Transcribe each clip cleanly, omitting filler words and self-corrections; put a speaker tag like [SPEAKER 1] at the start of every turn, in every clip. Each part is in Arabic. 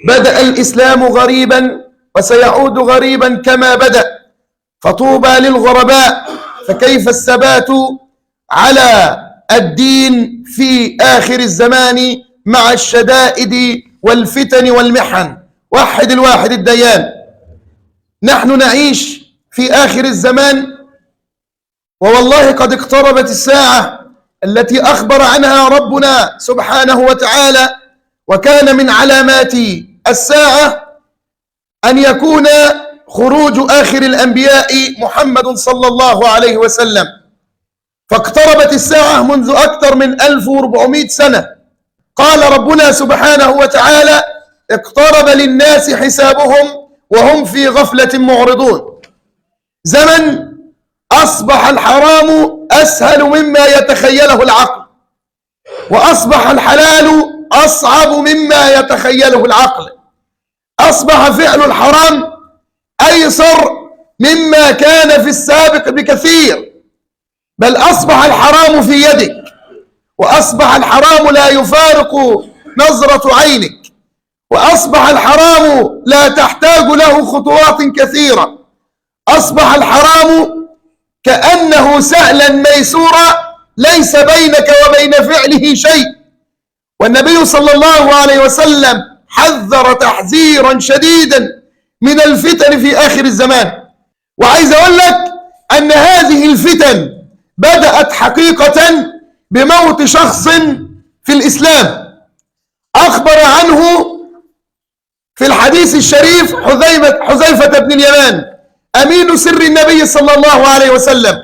[SPEAKER 1] بدأ الإسلام غريبا وسيعود غريبا كما بدأ، فطوبى للغرباء، فكيف الثبات على الدين في آخر الزمان مع الشدائد والفتن والمحن. وحد الواحد الديان. نحن نعيش في آخر الزمان، ووالله قد اقتربت الساعة التي أخبر عنها ربنا سبحانه وتعالى، وكان من علامات الساعة أن يكون خروج آخر الأنبياء محمد صلى الله عليه وسلم. فاقتربت الساعة منذ أكثر من 1400 سنة. قال ربنا سبحانه وتعالى: اقترب للناس حسابهم وهم في غفلة معرضون. زمن أصبح الحرام أسهل مما يتخيله العقل، وأصبح الحلال أصعب مما يتخيله العقل. أصبح فعل الحرام أيسر مما كان في السابق بكثير، بل أصبح الحرام في يدك، وأصبح الحرام لا يفارق نظرة عينك، وأصبح الحرام لا تحتاج له خطوات كثيرة. أصبح الحرام كأنه سهلا ميسورا ليس بينك وبين فعله شيء. والنبي صلى الله عليه وسلم حذر تحذيرا شديدا من الفتن في آخر الزمان. وعايز أقول لك أن هذه الفتن بدأت حقيقة بموت شخص في الإسلام أخبر عنه في الحديث الشريف حذيفة بن اليمان أمين سر النبي صلى الله عليه وسلم،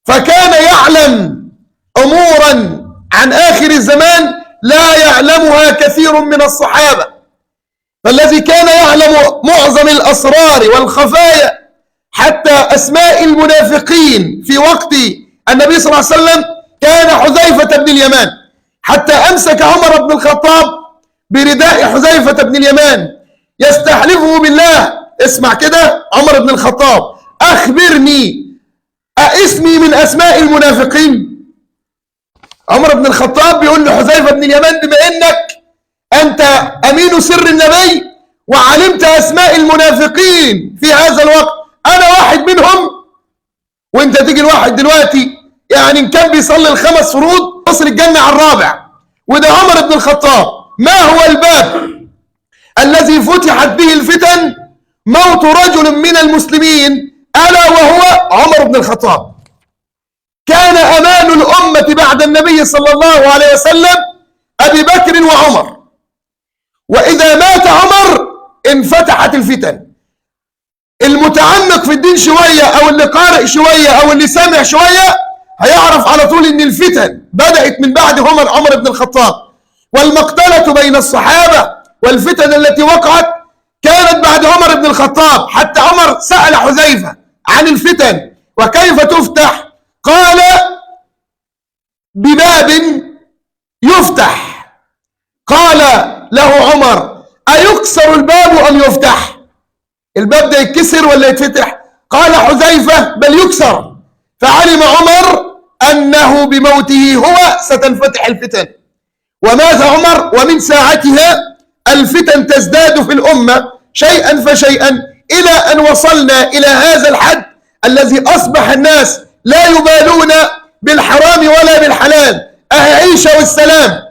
[SPEAKER 1] فكان يعلم أمورا عن آخر الزمان لا يعلمها كثير من الصحابة. فالذي كان يعلم معظم الأسرار والخفايا حتى أسماء المنافقين في وقت النبي صلى الله عليه وسلم كان حذيفة بن اليمان، حتى أمسك عمر بن الخطاب برداء حذيفة بن اليمان يستحلفه بالله. اسمع كده، عمر بن الخطاب: أخبرني أاسمي من أسماء المنافقين. عمر بن الخطاب بيقول لحذيفة بن اليمان: بما إنك أنت أمين سر النبي وعلمت أسماء المنافقين في هذا الوقت، أنا واحد منهم، وأنت تيجي الواحد دلوقتي يعني إن كان بيصلي الخمس فروض وصل الجنة على الرابع. وده عمر بن الخطاب. ما هو الباب الذي فتحت به الفتن؟ موت رجل من المسلمين، ألا وهو عمر بن الخطاب. كان أمان الأمة بعد النبي صلى الله عليه وسلم أبي بكر وعمر، وإذا مات عمر انفتحت الفتن. المتعمق في الدين شوية أو اللي قارئ شوية أو اللي سامع شوية هيعرف على طول إن الفتن بدأت من بعد عمر بن الخطاب. والمقتلة بين الصحابة والفتن التي وقعت كانت بعد عمر بن الخطاب. حتى عمر سأل حذيفة عن الفتن وكيف تفتح، قال: بباب يفتح. قال له عمر: أيكسر الباب أم يفتح؟ الباب ده يتكسر ولا يتفتح؟ قال حذيفة: بل يكسر. فعلم عمر أنه بموته هو ستنفتح الفتن. ومات عمر، ومن ساعتها الفتن تزداد في الأمة شيئا فشيئا إلى أن وصلنا إلى هذا الحد الذي أصبح الناس لا يبالون بالحرام ولا بالحلال. أهي عيشة والسلام.